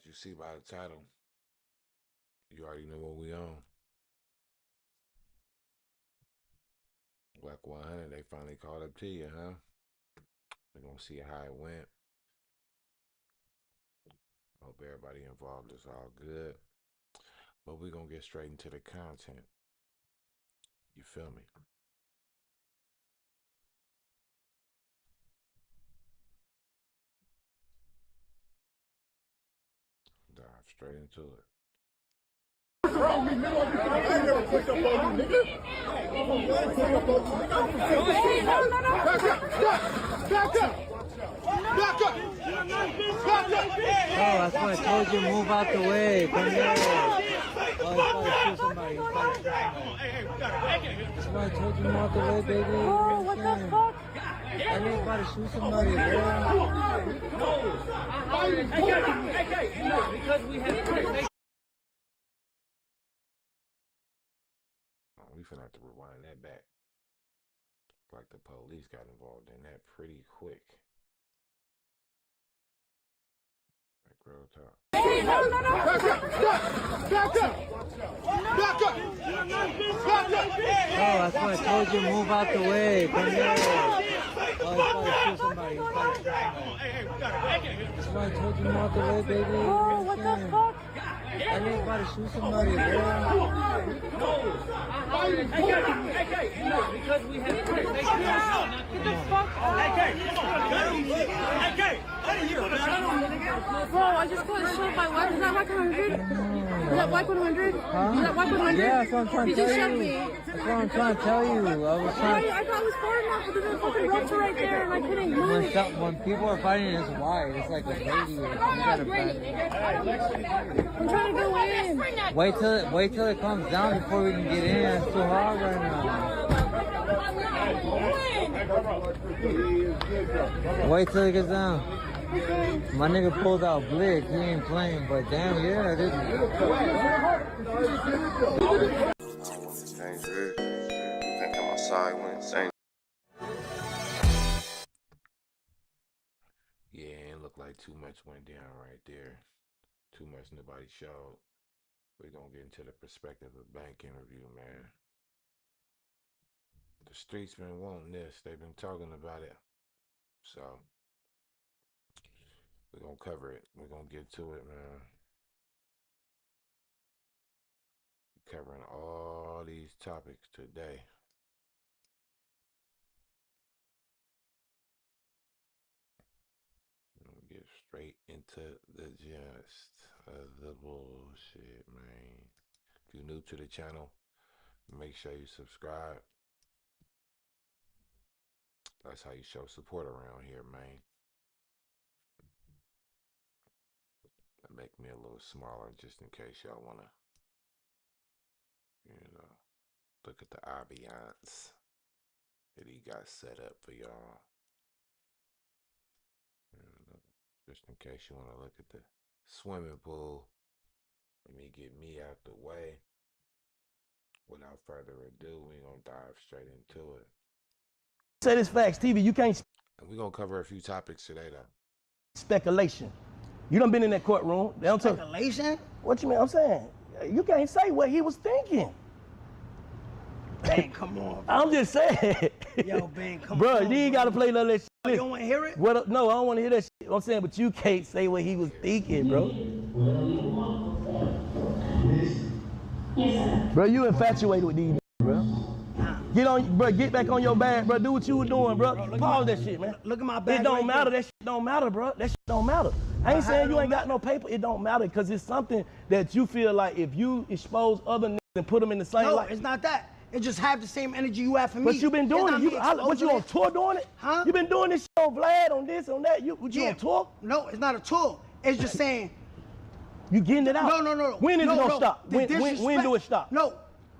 As you see by the title, you already know what we on. Black 100, they finally caught up to you, huh? We're gonna see how it went. Hope everybody involved is all good. But we're gonna get straight into the content. You feel me? Dive straight into it. I ain't never pushed up on you, nigga. Back up! Oh, that's why I told you move out the way. Come here. Oh, he's about to shoot somebody. That's why I told you move out the way, baby. Oh, what the fuck? I ain't about to shoot somebody, bro. Because we have We finna have to rewind that back. Like the police got involved in that pretty quick. Like real talk. Back up! Oh, that's why I told you move out the way. Come here. Oh, he's about to shoot somebody. That's why I told you move out the way, baby. Oh, what the fuck? I ain't about to shoot somebody, bro. Because we have get the fuck out. Bro, I just got shot by what? Is that like 100? Is that like 100? Huh? Is that like 100? Yeah, that's what I'm trying to tell you. He just shot me. That's what I'm trying to tell you. I thought it was far enough, but there's a fucking ropes right there and I couldn't move. When people are fighting, it's wide. It's like a radius. You gotta back. I'm trying to go in. Wait till it comes down before we can get in. It's too hard right now. Wait till it gets down. My nigga pulled out BLICKS. He ain't playing, but damn, yeah, it is. Think I'm outside when it's insane. Yeah, it looked like too much went down right there. Too much nobody showed. We're gonna get into the perspective of bank interview, man. The streets been wanting this. They've been talking about it. So we're gonna cover it. We're gonna get to it, man. Covering all these topics today. We're gonna get straight into the gist of the bullshit, man. If you're new to the channel, make sure you subscribe. That's how you show support around here, man. That make me a little smaller just in case y'all wanna, look at the ambiance that he got set up for y'all. Just in case you wanna look at the swimming pool. Let me get me out the way. Without further ado, we're gonna dive straight into it. Say this facts, TV. You can't And we're gonna cover a few topics today, though. speculation. You done been in that courtroom. They don't tell. Speculation? What you mean? I'm saying you can't say what he was thinking. Ben, come on. I'm just saying. Yo, Ben, come bro, on. You ain't gotta play none of that shit. You don't want to hear it? What? No, I don't want to hear that shit. I'm saying, but you can't say what he was thinking, bro. Bro, you infatuated with these, bro. Get on, bro. Get back on your bag, bro. Do what you were doing, bro. Pause that shit, man. Look at my bag. It don't right matter. there. That shit don't matter, bro. That shit don't matter. I ain't saying you ain't got no paper. It don't matter because it's something that you feel like if you expose other niggas and put them in the same No, light. it's not that. It just have the same energy you have for me. But you been doing it. What you on tour doing it? Huh? You been doing this shit on Vlad, on this, on that. You on tour? No, it's not a tour. It's just saying. You getting it out? No. When is it gonna no. stop? The When disrespect- do it stop? No.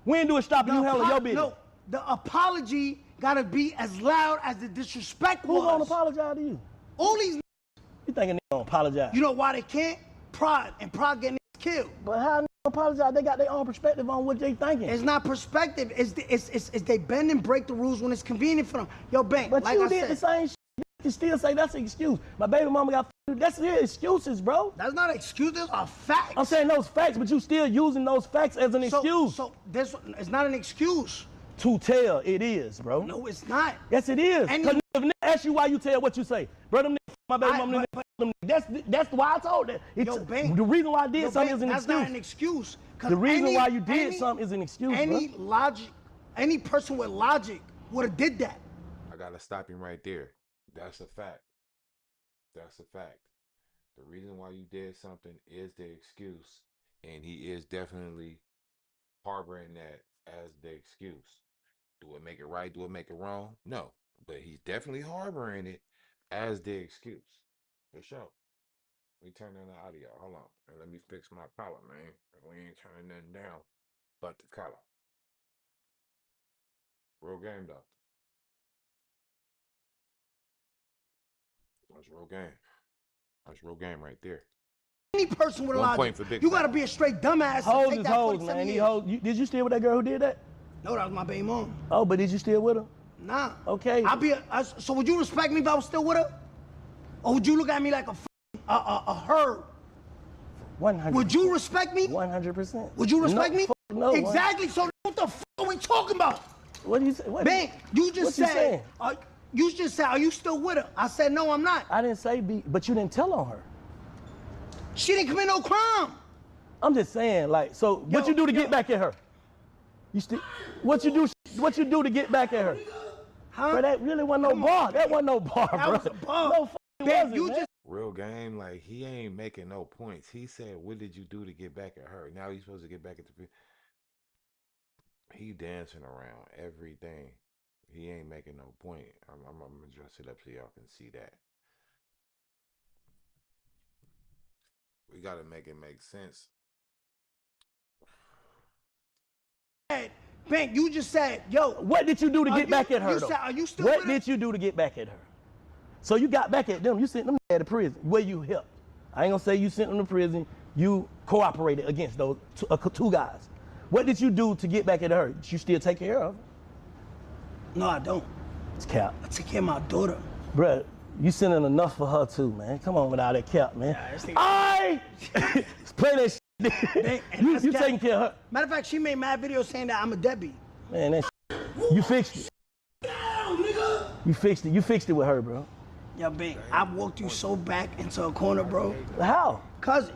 When do it stop? You handle your business. No, the apology gotta be as loud as the disrespect Who was. gonna apologize to you? All these. You think a nigga gonna apologize? You know why they can't? Pride, and pride getting killed. But how nigga apologize? They got their own perspective on what they thinking. It's not perspective. It's they bend and break the rules when it's convenient for them. Yo, Bank. But like you I did said, the same shit. You can still say that's an excuse. My baby mama got That's your excuses, bro. That's not excuses, are facts. I'm saying those facts, but you still using those facts as an excuse. So this it's not an excuse. To tell, it is, bro. No, it's not. Yes, it is. And Cause if nigga ask you why you tell what you say, bro, them niggas, my baby mama, them niggas. That's why I told that. Bang. The reason why I did something is an that's excuse. not an excuse. The reason why you did something is an excuse, Any person with logic would have did that. I gotta stop him right there. That's a fact. That's a fact. The reason why you did something is the excuse, and he is definitely harboring that as the excuse. Do it make it right? Do it make it wrong? No, but he's definitely harboring it as the excuse. For sure. We turn on the audio. Hold on. And let me fix my collar, man. We ain't turning nothing down but the collar. Real game, though. That's real game. That's real game right there. Any person with a 1 logic, point for Big you got to Fat. be a straight dumbass. Hoes is hoes, man. Did you steal with that girl who did that? No, that was my baby mom. Oh, but did you steal with her? Nah. Okay. So would you respect me if I was still with her? Or would you look at me like a herd? 100%. Would you respect me? 100%. Would you respect me? No. Exactly. So what the f are we talking about? What do you say? Man, you just what said, are you still with her? I said, no, I'm not. I didn't say but you didn't tell on her. She didn't commit no crime. I'm just saying, like, so what you do to get back at her? What you do to get back at her? Huh? Bro, that really wasn't no bar. That wasn't no bar, bro. That was a bar. No Man, wasn't, man. Real game, like he ain't making no points. He said, "What did you do to get back at her?" Now he's supposed to get back at the. He dancing around everything. He ain't making no point. I'm gonna dress it up so y'all can see that. We gotta make it make sense. Bank, you just said, yo. What did you do to get back at her, though? Are you still What with her? did you do to get back at her? So you got back at them. You sent them to the prison where you helped. I ain't gonna say you sent them to prison. You cooperated against those two guys. What did you do to get back at her? Did you still take care of her? No, I don't. It's cap. I take care of my daughter. Bruh, you sending enough for her too, man. Come on with all that cap, man. Play that shit. You taking care of her. Matter of fact, she made mad videos saying that I'm a deadbeat. Man, that shit. You fixed it. Down, nigga. You fixed it. You fixed it with her, bro. Yo, Bang, I walked you so back into a corner, bro. How? Cause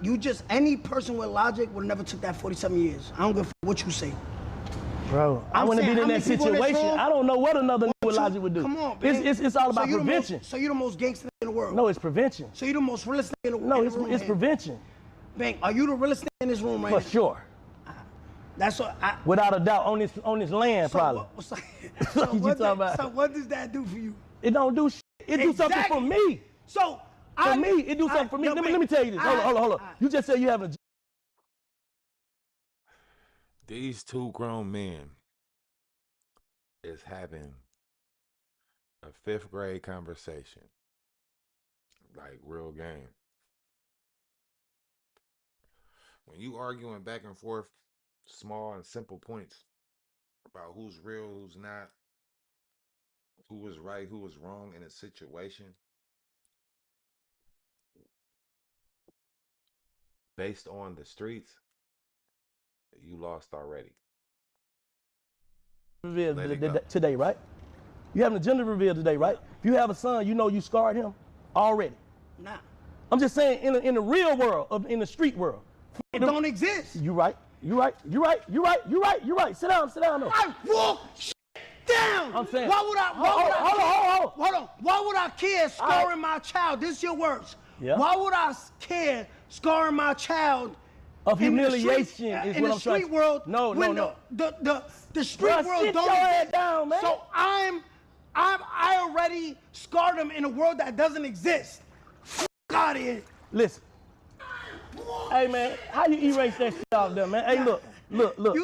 any person with logic would never took that 47 years. I don't give a f what you say. Bro, I wouldn't have been in that situation. I don't know what another nigga with logic would do. Come on, man. It's all about prevention. So you're the most gangster in the world. No, it's prevention. So you're the most realist in the world. No, it's prevention. Bang, are you the realest in this room right now? For sure. That's what without a doubt on this land, probably. So what does that do for you? It don't do shit. It do something for me. So for me, it do something for me. Let me tell you this. Hold on. You just said you having. These two grown men is having a 5th grade conversation, like real game. When you arguing back and forth, small and simple points about who's real, who's not, who was right, who was wrong in a situation, based on the streets, you lost already. Today, right? You having a gender reveal today, right? If you have a son, you know you scarred him already. Nah. I'm just saying, in the real world, in the street world, it don't exist. You right. You're right. Sit down though. I walk down. I'm saying. Hold on. Why would I care scarring my child? This is your words. Yeah. Why would I care scarring my child? Of humiliation is in what the I'm trying. street world. No. The street world don't exist. Down, man. So I already scarred them in a world that doesn't exist. F out of here. Listen. Hey man, how you erase that shit off there, man? Hey, look.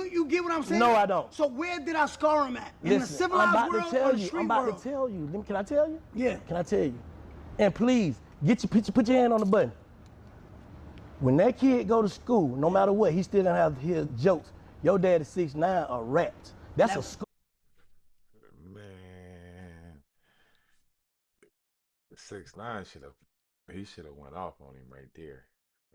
You get what I'm saying? No, I don't. So where did I scar him at? Listen, In the civilized world or the street I'm about world? to tell you. Can I tell you? Yeah. Can I tell you? And please, put your hand on the button. When that kid go to school, no matter what, he still gonna have his jokes. Your dad is 6ix9ine or rats. That's a school. Man, 6ix9ine should have He should have went off on him right there.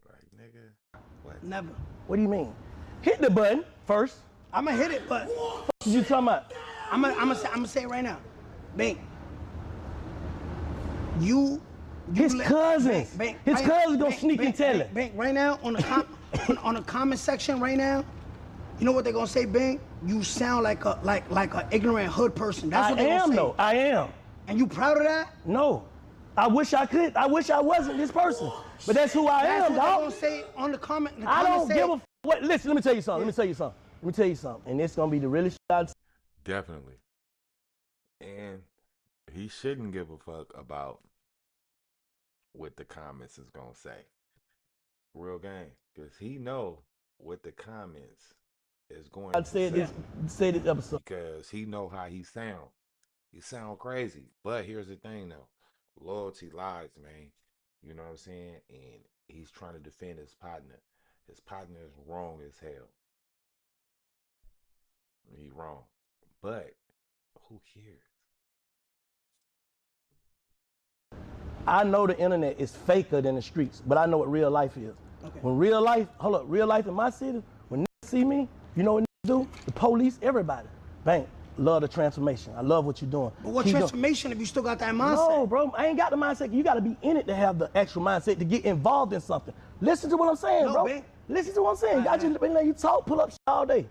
Like, nigga, what? Never. What do you mean? Hit the button first. I'm gonna hit it, but What you talking about? I'm gonna say it right now. Bank. You His cousins. His cousins gonna sneak and tell it. Bank, right now on the on the comment section right now, you know what they're gonna say, Bank? You sound like a ignorant hood person. That's what they're gonna say. Though. I am. And you proud of that? No. I wish I could. I wish I wasn't this person. But that's who I That's am, what dog. they're gonna say on the comment. I don't give a what. Listen, let me tell you something. Let me tell you something. And it's gonna be the realest shit I'd say. Definitely. And he shouldn't give a fuck about what the comments is gonna say. Real game. Because he know what the comments is going to say. Say this episode. Because he know how he sound. He sound crazy. But here's the thing though. Loyalty lies, man. You know what I'm saying? And he's trying to defend his partner. His partner is wrong as hell. He wrong. But who cares? I know the internet is faker than the streets, but I know what real life is. Okay. When real life in my city, when niggas see me, you know what niggas do? The police, everybody. Bang. Love the transformation. I love what you're doing. But what transformation if you still got that mindset? No, bro, I ain't got the mindset. You got to be in it to have the actual mindset to get involved in something. Listen to what I'm saying, No, bro. man. Listen to what I'm saying. I just been letting you talk, pull up shit all day.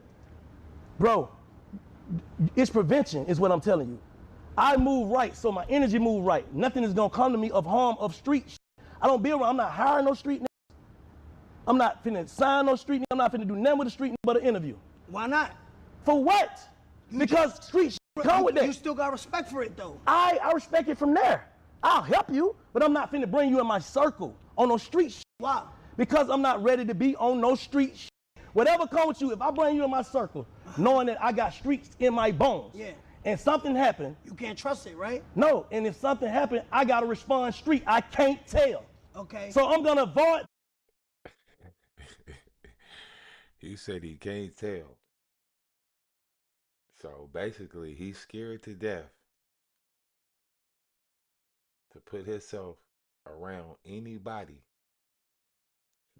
Bro, it's prevention is what I'm telling you. I move right, so my energy move right. Nothing is gonna come to me of harm of street shit. I don't be around, I'm not hiring no street niggas. I'm not finna sign no street niggas. I'm not finna do nothing with the street niggas but an interview. Why not? For what? Because street shit come with that. You still got respect for it though. I respect it from there. I'll help you, but I'm not finna bring you in my circle on no street shit. Why? Because I'm not ready to be on no street shit. Whatever comes with you, if I bring you in my circle, knowing that I got streets in my bones, Yeah. and something happened, You can't trust it, right? no, and if something happened, I gotta respond street. I can't tell. Okay. So I'm gonna avoid. He said he can't tell. So basically, he's scared to death to put himself around anybody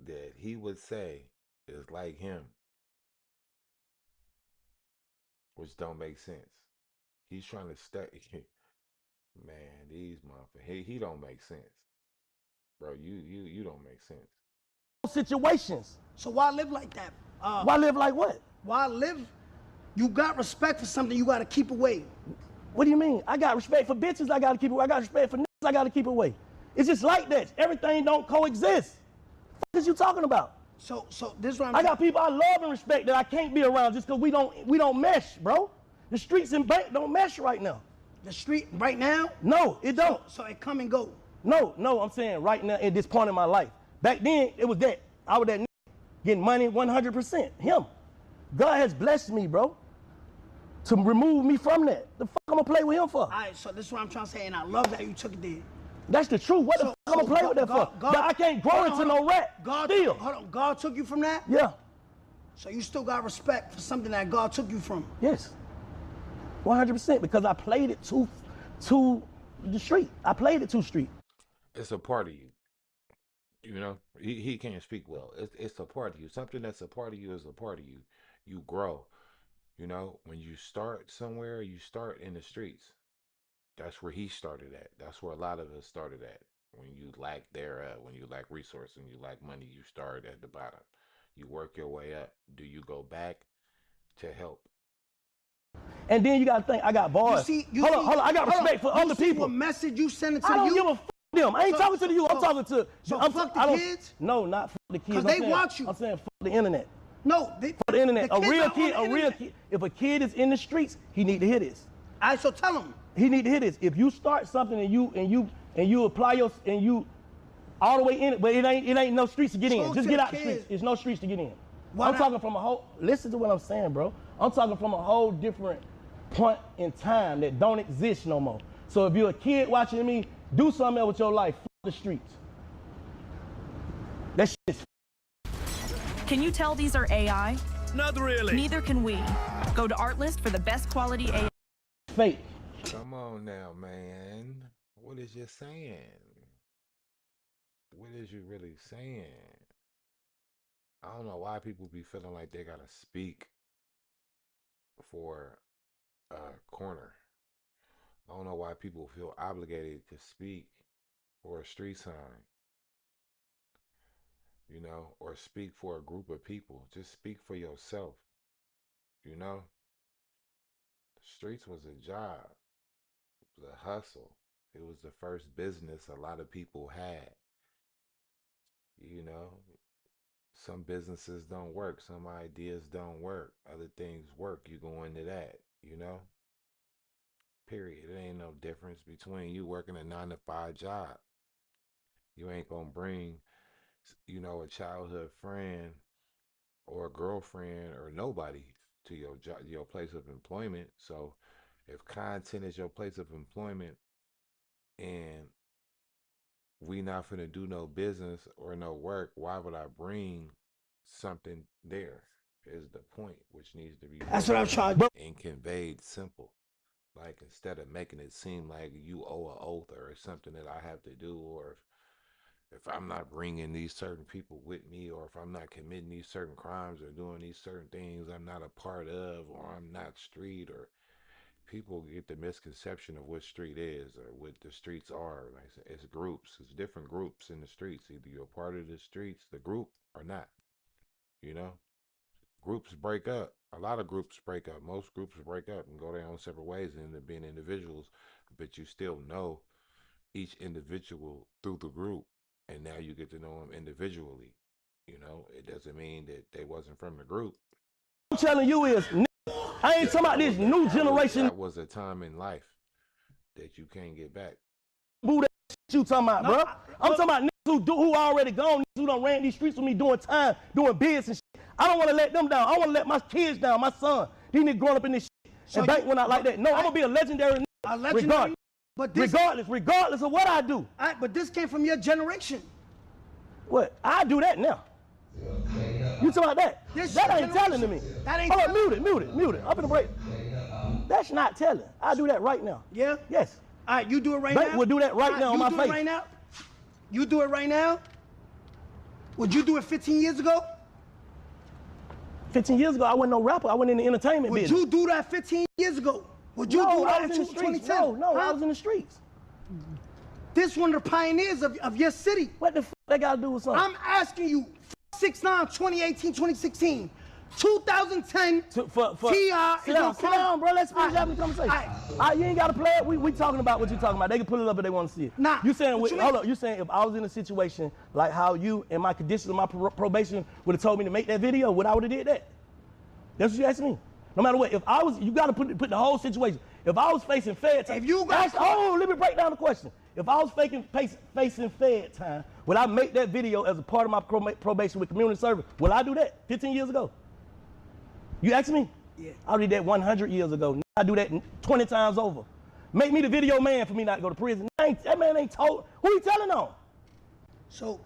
that he would say is like him, which don't make sense. He's trying to stay. Man, these motherfuckers, he don't make sense, bro. You don't make sense. Situations. So why live like that? Why live like what? Why live? You got respect for something you got to keep away. What do you mean? I got respect for bitches. I gotta keep away. I got respect for niggas. I gotta keep away. It's just like that. Everything don't coexist. What is you talking about? So this is what I'm I got people I love and respect that I can't be around just because we don't mesh, bro. The streets and bank don't mesh right now. The street right now? No, it don't. So it come and go. No, I'm saying right now at this point in my life. Back then, it was that. I was that nigga getting money 100%. Him. God has blessed me, bro, to remove me from that. The fuck I'm gonna play with him for? All right, so this is what I'm trying to say, and I love that you took it there. That's the truth. What the fuck I'm gonna play with that for? But I can't grow into no rat. Still. Hold on, God took you from that? Yeah. So you still got respect for something that God took you from? Yes. 100% because I played it to the street. I played it to street. It's a part of you. You know, he can't speak well. It's a part of you. Something that's a part of you is a part of you. You grow. You know, when you start somewhere, you start in the streets. That's where he started at. That's where a lot of us started at. When you lack when you lack resources, when you lack money, you start at the bottom. You work your way up. Do you go back to help? And then you gotta think, I got bars. Hold on, I got respect for other people. What message you sending to I don't you? give a fuck them. I ain't talking to you. I'm talking to. Fuck the kids? No, not fuck the kids. Because they watch you. I'm saying fuck the internet. No, For the internet. A real kid. kid. If a kid is in the streets, he need to hear this. All right, so tell him. He need to hear this. If you start something and you apply you all the way in it, but it ain't no streets to get in. Just get out the streets. There's no streets to get in. I'm talking from a whole. Listen to what I'm saying, bro. I'm talking from a whole different point in time that don't exist no more. So if you're a kid watching me, do something else with your life. Fuck the streets. That shit is. Can you tell these are AI? Not really. Neither can we. Go to Artlist for the best quality AI. Fake. Come on now, man. What is you saying? what is you really saying? I don't know why people be feeling like they gotta speak for a corner. I don't know why people feel obligated to speak for a street sign, you know, or speak for a group of people. Just speak for yourself, you know? The streets was a job, it was a hustle. It was the first business a lot of people had, you know? Some businesses don't work, some ideas don't work, other things work. You go into that, you know? Period. It ain't no difference between you working a 9 to 5 job. You ain't gonna bring, you know, a childhood friend or a girlfriend or nobody to your job, your place of employment. So if content is your place of employment and we not finna do no business or no work, why would I bring something there? Is the point, which needs to be That's what I'm trying to do. and conveyed simple. Like instead of making it seem like you owe an oath or something that I have to do, or if I'm not bringing these certain people with me, or if I'm not committing these certain crimes or doing these certain things I'm not a part of, or I'm not street, or people get the misconception of what street is or what the streets are. Like I said, it's groups, it's different groups in the streets. Either you're a part of the streets, the group, or not. You know, groups break up. A lot of groups break up. Most groups break up and go their own separate ways and end up being individuals, but you still know each individual through the group, and now you get to know them individually. You know, it doesn't mean that they wasn't from the group. I'm telling you is, I ain't talking about this new generation. That was a time in life that you can't get back. Boo that shit you talking about, bro. I'm talking about niggas who already gone, niggas who done ran these streets with me doing time, doing bids and shit. I don't want to let them down. I want to let my kids down, my son. These niggas growing up in this shit and bank went out like that. No, I'm going to be a legendary nigga. Regardless. But this, regardless of what I do. But this came from your generation. What? I do that now. You talking about that? That ain't telling to me. That ain't Hold on, mute it. Up in the break. That's not telling. I do that right now. Yeah? Yes. All right, you do it right Bank now? will do that right now on my face. You do it right now? You do it right now? Would you do it 15 years ago? 15 years ago, I wasn't no rapper. I went in the entertainment business. Would you do that 15 years ago? Would you do that in 2010? No, I was in the streets. This one of the pioneers of your city. What the f that got to do with something? I'm asking you, 6ix9ine, 2018, 2016, 2010, T.I. Sit down, bro. Let's finish having the conversation. You ain't got to play it. We talking about what you talking about. They can pull it up if they want to see it. Nah. You saying, hold up. You saying if I was in a situation like how you and my conditions of my probation would have told me to make that video, would I would have did that? That's what you asked me. No matter what, if I was, you got to put the whole situation. If I was facing Fed time, let me break down the question. If I was facing Fed time, would I make that video as a part of my probation with community service? Will I do that 15 years ago? You asked me? Yeah. I did that 100 years ago. I do that 20 times over. Make me the video man for me not to go to prison. That man ain't told. Who he telling on? So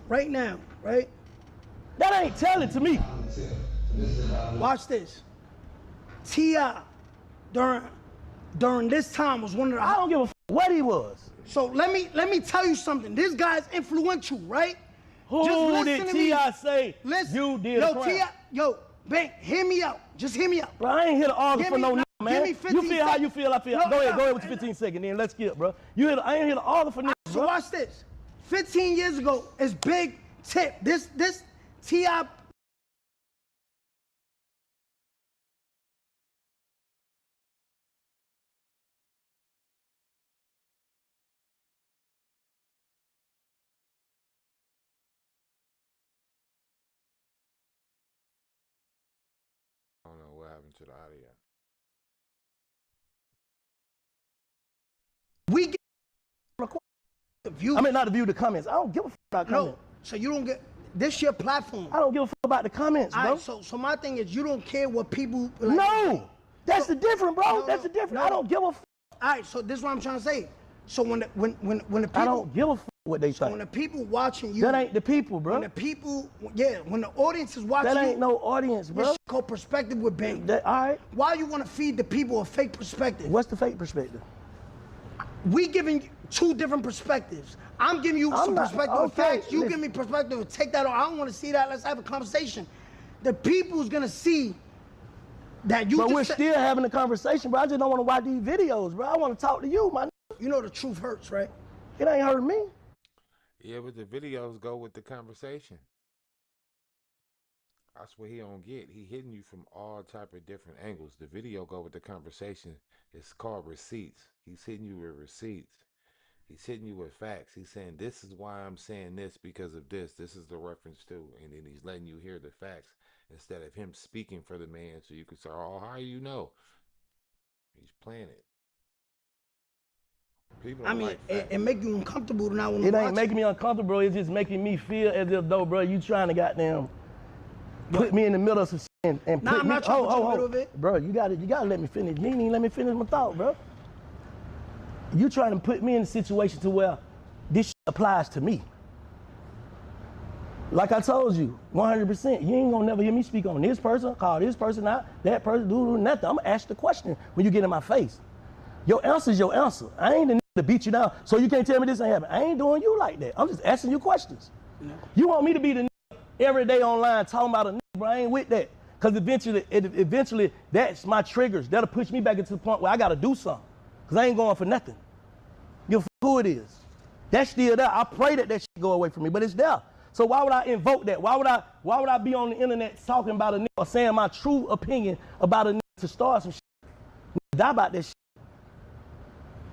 right now, right? That ain't telling to me. Watch this. T.I. during this time was one of the. I don't give a f what he was. So let me tell you something. This guy's influential, right? Who did T.I. say you did a crime? Yo, Bank, hear me out. Just hear me out. Bro, I ain't here to argue for no man. Give me 15 you feel how you feel, I feel. Go ahead with your 15 seconds, then let's skip, bro. I ain't here to argue for niggas, So watch this. 15 years ago is big tip. This T.I. I don't know what happened to the audio. We get the view. I mean, not the view, the comments. I don't give a f about comments. No, so you don't get this your platform. I don't give a f about the comments, bro. Right, so my thing is you don't care what people. Like, no, that's the different, bro. That's the different. I don't give a f. All right, so this is what I'm trying to say. So when the people, I don't give a f what they think. When the people watching you, that ain't the people, bro. When the people, when the audience is watching that you, ain't no audience, bro. This shit called perspective with Bank. All right. Why you want to feed the people a fake perspective? What's the fake perspective? We giving two different perspectives. I'm giving you some perspective of okay, facts. You give me perspective. Take that on. I don't want to see that. Let's have a conversation. The people's gonna see that you. But we're still having a conversation, bro. I just don't want to watch these videos, bro. I want to talk to you, man. You know the truth hurts, right? It ain't hurting me. Yeah, but the videos go with the conversation. That's what he don't get. He hitting you from all type of different angles. The video go with the conversation. It's called receipts. He's hitting you with receipts. He's hitting you with facts. He's saying, this is why I'm saying this because of this. This is the reference to. And then he's letting you hear the facts instead of him speaking for the man so you can say, oh, how you know? He's playing it. People don't like it make you uncomfortable to not want to It watch ain't making me uncomfortable, bro. It's just making me feel as if though, bro, you trying to goddamn put me in the middle of some shit and Nah, put I'm me. not trying to put you in the middle of it. Bro, you gotta let me finish. You ain't even let me finish my thought, bro. You trying to put me in a situation to where this shit applies to me. Like I told you, 100%. You ain't gonna never hear me speak on this person, call this person out, that person, do nothing. I'm gonna ask the question when you get in my face. Your answer is your answer. I ain't the nigga to beat you down, so you can't tell me this ain't happening. I ain't doing you like that. I'm just asking you questions. No. You want me to be the nigga every day online talking about a nigga, bro? I ain't with that. Because eventually, that's my triggers. That'll push me back into the point where I gotta do something. Because I ain't going for nothing. Give a fuck who it is. That's still there. I pray that shit go away from me, but it's there. So why would I invoke that? Why would I be on the internet talking about a nigga or saying my true opinion about a nigga to start some shit? Die about that shit.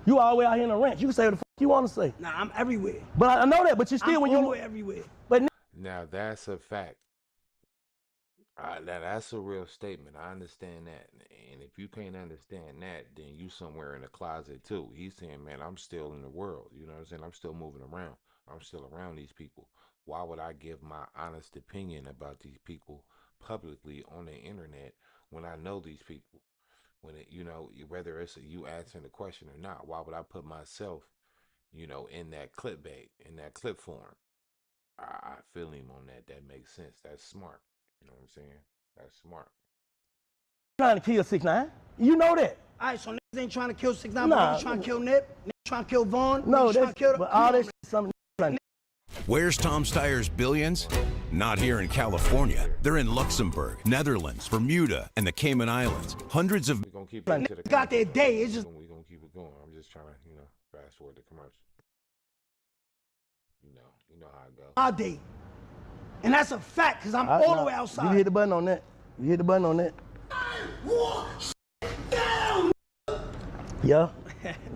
You all the way out here in a ranch. You can say what the fuck you want to say. Nah, I'm everywhere. But I know that, but you still when you everywhere. But now that's a fact. Now that's a real statement. I understand that. And if you can't understand that, then you somewhere in the closet too. He's saying, man, I'm still in the world. You know what I'm saying? I'm still moving around. I'm still around these people. Why would I give my honest opinion about these people publicly on the internet when I know these people? When it, you know, whether it's you answering the question or not, why would I put myself, you know, in that clickbait, in that clip form? I feel him on that. That makes sense. That's smart. You know what I'm saying? That's smart. Trying to kill 6ix9ine. You know that. All right, so niggas ain't trying to kill 6ix9ine, Nah, but niggas trying to kill Nip, niggas trying to kill Vaughn, no, niggas trying to kill but all that shit something. Where's Tom Steyer's billions? Not here in California. They're in Luxembourg, Netherlands, Bermuda, and the Cayman Islands. Hundreds of... We're going to keep it to the got their day. It's just... We're going to keep it going. I'm just trying to, you know, fast forward the commercial. You know how it goes. Our day. And that's a fact, because I'm all the way outside. You hit the button on that. You hit the button on that. Down. Yeah.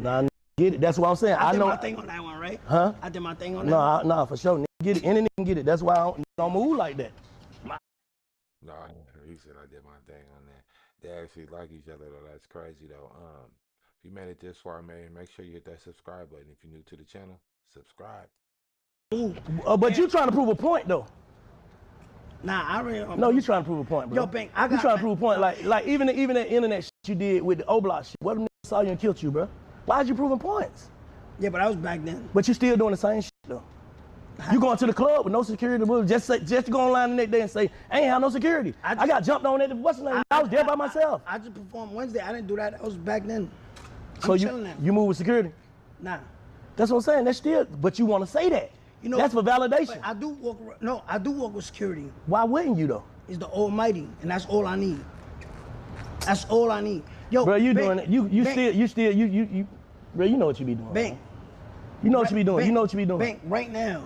Nah, get it. That's what I'm saying. I did know my thing on that one, right? Huh? I did my thing on that. No, for sure. Get it. Any nigga can get it. That's why I don't move like that. No, he said I did my thing on that. They actually like each other though. That's crazy though. If you made it this far, man, make sure you hit that subscribe button. If you're new to the channel, subscribe. But you trying to prove a point though. Nah, I really. No, you trying to prove a point, bro. Yo, Bank, I got. You trying to prove a point, like even that internet shit you did with the O-Block shit. What if niggas saw you and killed you, bro? Why'd you proving points? Yeah, but I was back then. But you still doing the same shit though. You going to the club with no security, just to go online the next day and say, I ain't have no security. I got jumped on at what's the name? I was there by myself. I just performed Wednesday. I didn't do that. That was back then. So you move with security? Nah. That's what I'm saying. That's still, but you want to say that. You know, that's for validation. I do walk. No, I do walk with security. Why wouldn't you though? It's the Almighty, and that's all I need. That's all I need. Yo, bro, you doing it? You, bro, you know what you be doing. Bank. You know what you be doing. You know what you be doing. Bank. Right now,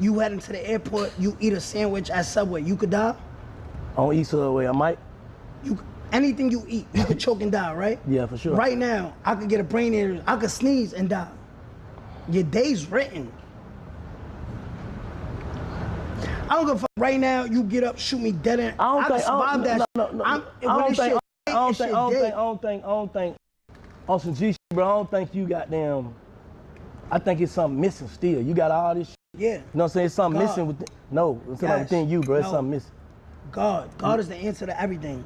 you head into the airport. You eat a sandwich at Subway. You could die. I don't eat Subway. I might. Anything you eat, you could choke and die, right? Yeah, for sure. Right now, I could get a brain aneurysm. I could sneeze and die. Your day's written. I don't give a fuck. Right now, you get up, shoot me dead end. I don't think on some G shit, bro. I don't think you goddamn. I think it's something missing still. You got all this shit. Yeah. You know what I'm saying? It's something missing with it's something within you, bro. It's something missing. God is the answer to everything.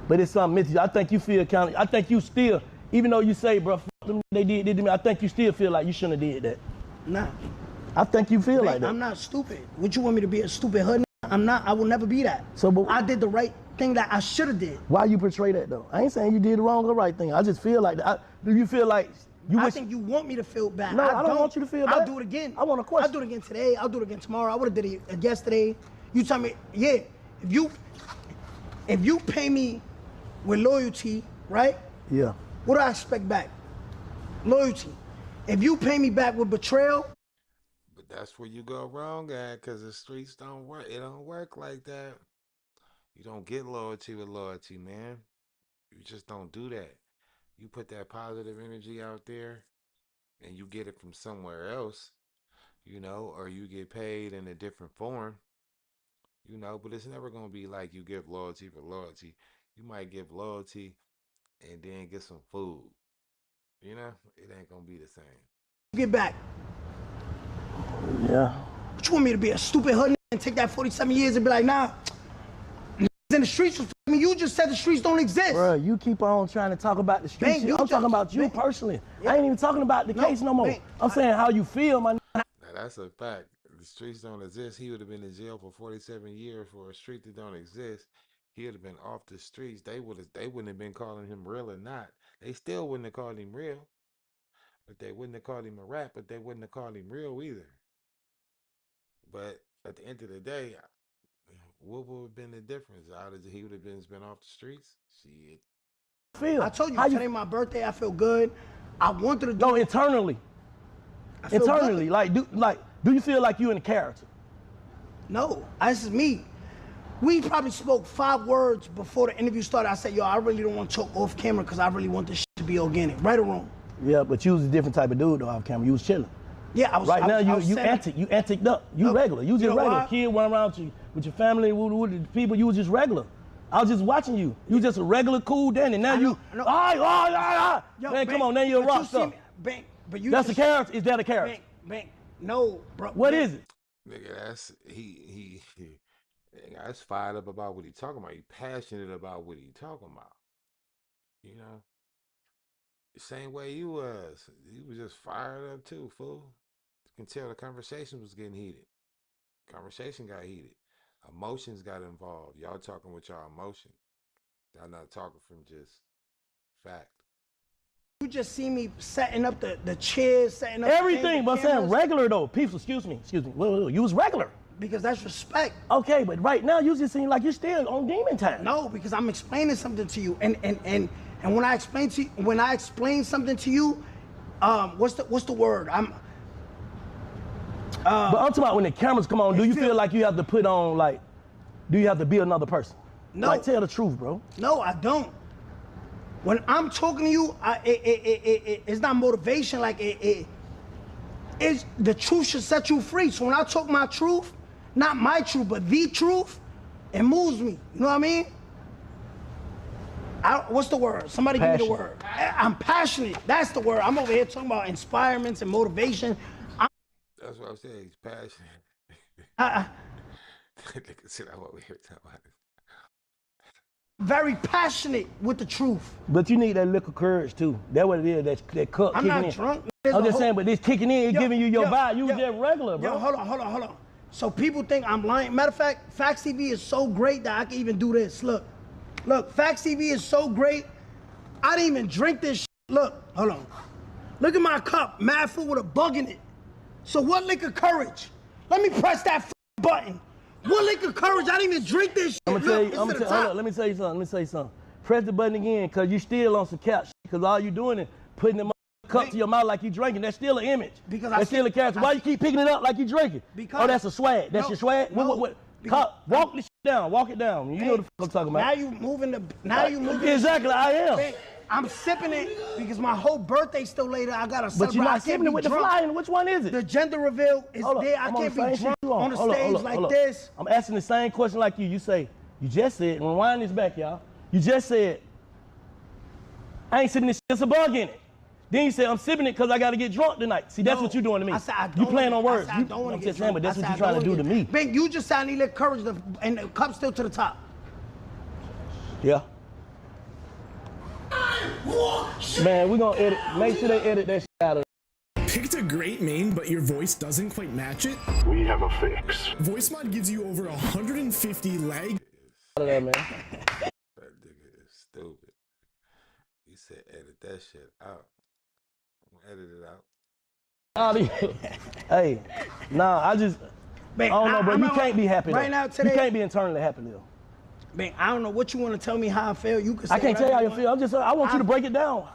But it's something missing. I think you feel kind of. I think you still, even though you say, bro, fuck them, they did to me. I think you still feel like you shouldn't have did that. Nah. I think you feel like that. I'm not stupid. Would you want me to be a stupid hood? I'm not. I will never be that. So, but I did the right thing that I should have did. Why you portray that though? I ain't saying you did the wrong or right thing. I just feel like that. Do you feel like I think you want me to feel bad. No, I don't want you to feel bad. I'll do it again. I want a question. I'll do it again today. I'll do it again tomorrow. I would have did it yesterday. You tell me, yeah, if you pay me with loyalty, right? Yeah. What do I expect back? Loyalty. If you pay me back with betrayal. But that's where you go wrong at, because the streets don't work. It don't work like that. You don't get loyalty with loyalty, man. You just don't do that. You put that positive energy out there and you get it from somewhere else, you know, or you get paid in a different form, you know, but it's never going to be like you give loyalty for loyalty. You might give loyalty and then get some food, you know, it ain't going to be the same. Get back. Yeah. What you want me to be, a stupid hood and take that 47 years and be like, nah, in the streets, I mean, you just said the streets don't exist. Bro, you keep on trying to talk about the streets. I'm talking about you personally. I ain't even talking about the case no more. I'm saying how you feel, my. Now, that's a fact. The streets don't exist. He would have been in jail for 47 years for a street that don't exist. He would have been off the streets. They wouldn't have been calling him real or not. They still wouldn't have called him real. But they wouldn't have called him a rat, but they wouldn't have called him real either. But at the end of the day, what would have been the difference? He would have been off the streets? Shit. I told you, today my birthday, I feel good. I wanted to do. No, internally. Internally, good. Do you feel like you in a character? No, this is me. We probably spoke 5 words before the interview started. I said, yo, I really don't want to talk off camera because I really want this shit to be organic, right or wrong. Yeah, but you was a different type of dude though off camera. You was chilling. Yeah, I was. Right now, you anticked up. You regular. You just regular. Kid went around with your family, with the people. You was just regular. I was just watching you. You just a regular cool Danny. Now you. Yo, man, come on. Now you're a rock star. But you. That's a character. Is that a character? No, bro. What is it? Nigga, that's that's fired up about what he talking about. He passionate about what he talking about. You know. The same way you was. You was just fired up too, fool. You can tell the conversation was getting heated. Conversation got heated. Emotions got involved. Y'all talking with y'all emotion. Y'all not talking from just fact. You just see me setting up the chairs, setting up everything, but I'm saying regular though. People, excuse me. Well, you was regular. Because that's respect. Okay, but right now you just seem like you're still on demon time. No, because I'm explaining something to you, and when I explain something to you, what's the word? But I'm talking about when the cameras come on. Do you feel like you have to put on do you have to be another person? No. Like, tell the truth, bro. No, I don't. When I'm talking to you, it's not motivation. It's the truth should set you free. So when I talk my truth, not my truth, but the truth, it moves me. You know what I mean? What's the word? Somebody give me the word. I'm passionate. That's the word. I'm over here talking about inspirements and motivation. That's what I'm saying. He's passionate. Nigga said I'm over here talking about it. Very passionate with the truth. But you need that little courage too. That's what it is. That cup kicking in. I'm not drunk. I'm just saying, but this kicking in, giving you your vibe. You was just regular, bro. Yo, hold on. So people think I'm lying. Matter of fact, Facts TV is so great that I can even do this. Look, Facts TV is so great. I didn't even drink this shit. Look, hold on. Look at my cup, mad full with a bug in it. So what liquor courage? Let me press that button. What liquor courage? I didn't even drink this shit. Hold on, let me tell you something. Press the button again, cause you still on some couch. Cause all you doing is putting the cup to your mouth like you drinking. That's still an image. That's still a character. Why you keep picking it up like you drinking? Oh, that's a swag. That's your swag. What? Walk this shit down. Walk it down. You know what the fuck I'm talking about. Now you moving. Exactly, I am. I'm sipping it because my whole birthday's still later. I gotta celebrate. But you're not sipping it with the flying. Which one is it? The gender reveal is there. I can't be drunk on the stage like this. I'm asking the same question like you. You just said, rewind this back, y'all. You just said, I ain't sipping this shit, there's a bug in it. Then you say, I'm sipping it because I got to get drunk tonight. See, that's what you're doing to me. I said, you playing on words. I don't want to get drunk. But that's what you're trying to do to me. Ben, you just said I need that courage and the cup's still to the top. Yeah. Man, we're going to edit. Make sure they edit that shit out of it. Picked a great main, but your voice doesn't quite match it? We have a fix. Voice mod gives you over 150 lag. Out of that, man. That nigga is stupid. He said edit that shit out. edit it out. Hey, nah, I don't know, bro. You can't be happy right though. now today. You can't be internally happy though. Man, I don't know what you want to tell me how I feel. You can say I can't tell you how you feel. I want you to break it down.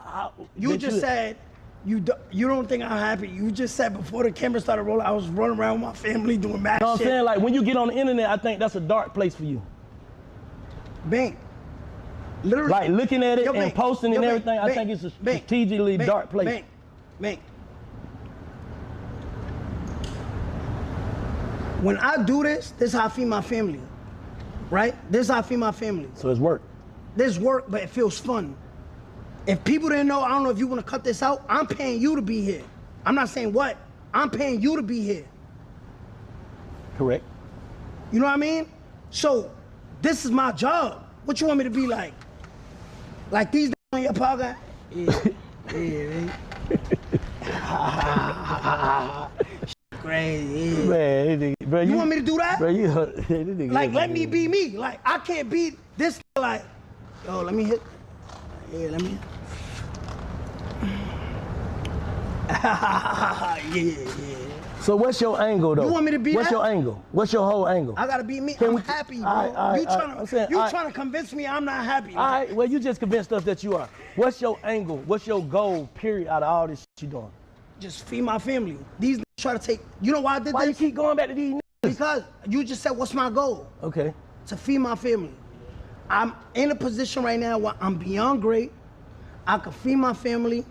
You just said you don't think I'm happy. You just said before the camera started rolling, I was running around with my family doing mad shit. You know what I'm saying? Like when you get on the internet, I think that's a dark place for you. Bang. Literally. Like looking at it and Bang. posting and everything, I think it's a strategically dark place. Bang. When I do this is how I feed my family. Right? This is how I feed my family. So it's work. This work, but it feels fun. If people didn't know, I don't know if you want to cut this out, I'm paying you to be here. I'm not saying what. I'm paying you to be here. Correct. You know what I mean? So, this is my job. What you want me to be like? Like these on your podcast? Yeah. Crazy. Man, bro, you want me to do that? Bro, like, let me be me. Like, I can't be this. Like, yo, let me hit. Yeah, let me. Yeah. So what's your angle though? You want me to be What's your angle? What's your whole angle? I gotta be me. I'm happy, bro. You trying to convince me I'm not happy. All right, well, you just convinced us that you are. What's your angle? What's your goal, period, out of all this shit you doing? Just feed my family. These niggas try to take, you know why I did this? Why you keep going back to these niggas? Because you just said, what's my goal? Okay. To feed my family. I'm in a position right now where I'm beyond great. I can feed my family.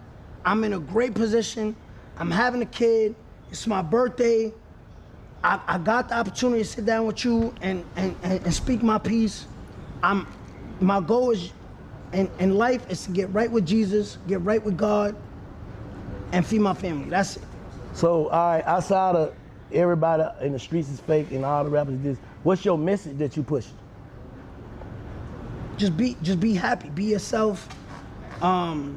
I'm in a great position. I'm having a kid. It's my birthday. I got the opportunity to sit down with you and speak my piece. My goal is in life is to get right with Jesus, get right with God, and feed my family. That's it. So, all right, outside of everybody in the streets is fake and all the rappers this, what's your message that you push? Just be happy, be yourself, and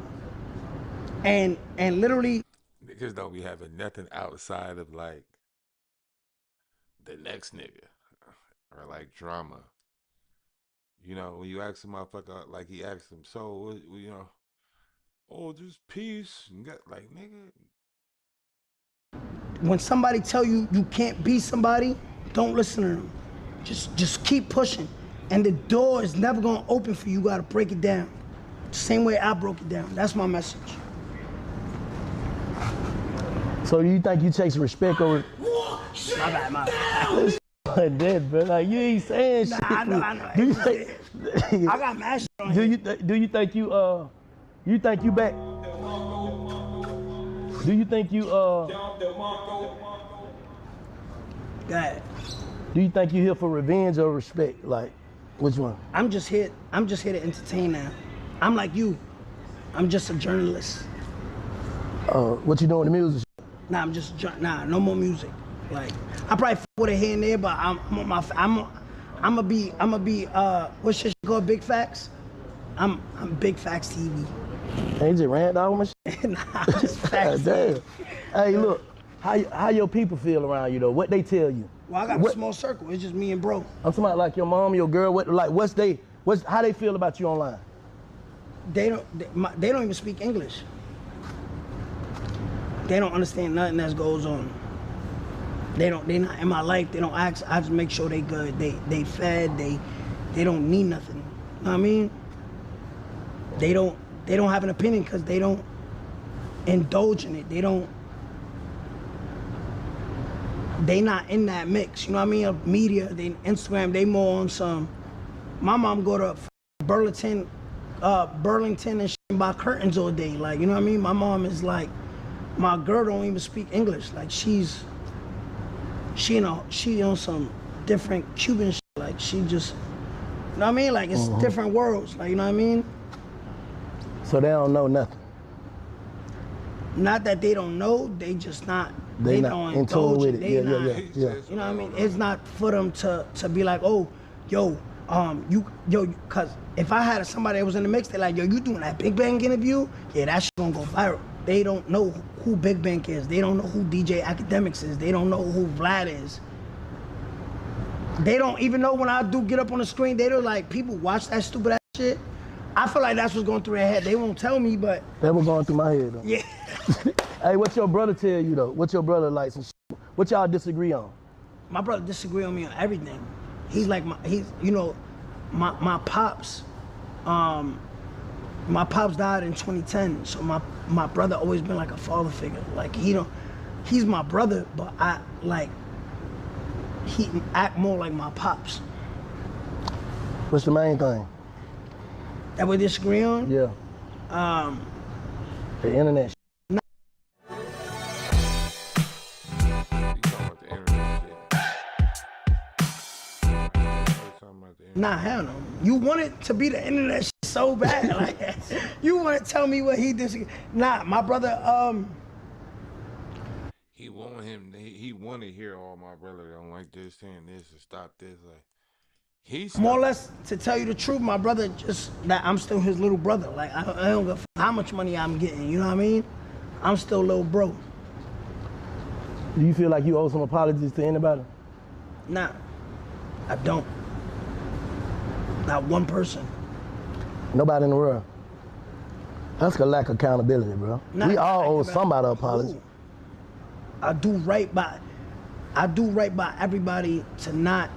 literally. Niggas don't be having nothing outside of like the next nigga or like drama. You know, when you ask a motherfucker, like he asked him, so, you know, oh, just peace. And got, like, nigga. When somebody tell you you can't be somebody, don't listen to them. Just keep pushing. And the door is never gonna open for you. You gotta break it down. The same way I broke it down. That's my message. So you think you take some respect over? My bad. Dead, bro. Like you ain't saying shit. I know. Do you I got mad shit on do here. Do you think you think you back? Do you think you God. Do you think you here for revenge or respect? Like, which one? I'm just here to entertain now. I'm like you. I'm just a journalist. What you doing with the music? Nah, no more music. Like, I probably with it here and there, but I'm gonna be what's shit called Big Facts? I'm Big Facts TV. Hey, you just ran dog my shit? Nah, just Facts. Damn. Hey, look, how your people feel around you though? What they tell you? Well, I got a small circle. It's just me and bro. I'm talking about like your mom, your girl. How they feel about you online? They don't even speak English. They don't understand nothing that goes on. They not in my life. They don't ask. I just make sure they good. They fed. They don't need nothing. You know what I mean? They don't have an opinion because they don't indulge in it. They not in that mix. You know what I mean? Of media, Instagram. They more on some. My mom go to Burlington and shit and buy curtains all day. Like, you know what I mean? My mom is like. My girl don't even speak English. Like she on some different Cuban shit. Like she just, you know what I mean? Like it's different worlds. Like, you know what I mean? So they don't know nothing. Not that they don't know, they just not. They not don't in tune with it. Yeah. Yeah. You know what I mean? It's not for them to be like, oh, cause if I had somebody that was in the mix, they're like, yo, you doing that Big Bang interview? Yeah, that shit gonna go viral. They don't know who Big Bang is. They don't know who DJ Academics is. They don't know who Vlad is. They don't even know when I do get up on the screen, they don't like, people watch that stupid ass shit. I feel like that's what's going through their head. They won't tell me, but That was going through my head though. yeah. Hey, what your brother tell you though? What your brother likes and shit? What y'all disagree on? My brother disagree on me on everything. He's like you know, my pops. My pops died in 2010, so my brother always been like a father figure. Like he's my brother, but he act more like my pops. What's the main thing? That we disagree on? Yeah. The internet. You talking about the internet shit? Nah, hell no. You want it to be the internet shit so bad. Like, you want to tell me what he disagree? Nah, my brother, He want to hear all my brother don't like this, saying this, and stop this. Like, he's more or less, to tell you the truth, my brother just, that I'm still his little brother. Like, I don't give a how much money I'm getting, you know what I mean? I'm still little bro. Do you feel like you owe some apologies to anybody? Nah, I don't. Not one person. Nobody in the world. That's a lack of accountability, bro. Nah, we all owe somebody an apology. I do right by everybody to not,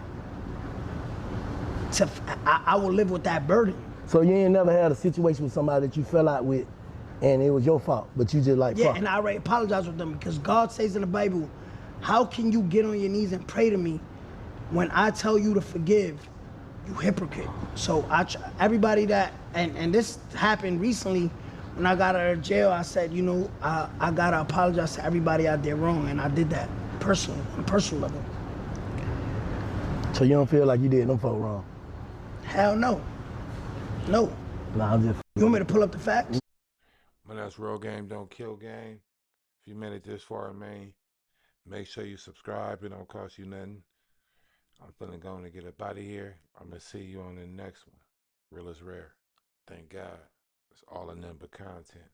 I will live with that burden. So you ain't never had a situation with somebody that you fell out with and it was your fault, but you just like, yeah, fuck. and I already apologize with them because God says in the Bible, how can you get on your knees and pray to me when I tell you to forgive, you hypocrite? So everybody that, and this happened recently when I got out of jail, I said, you know, I gotta apologize to everybody I did wrong, and I did that personally, on a personal level. So you don't feel like you did them folk wrong? Hell no. No. Nah, I'm just. You want me to pull up the facts? Man, that's real game, don't kill game. If you made it this far, man, make sure you subscribe. It don't cost you nothing. I'm finna go to get up out of here. I'm gonna see you on the next one. Real is rare. Thank God. It's all in them but content.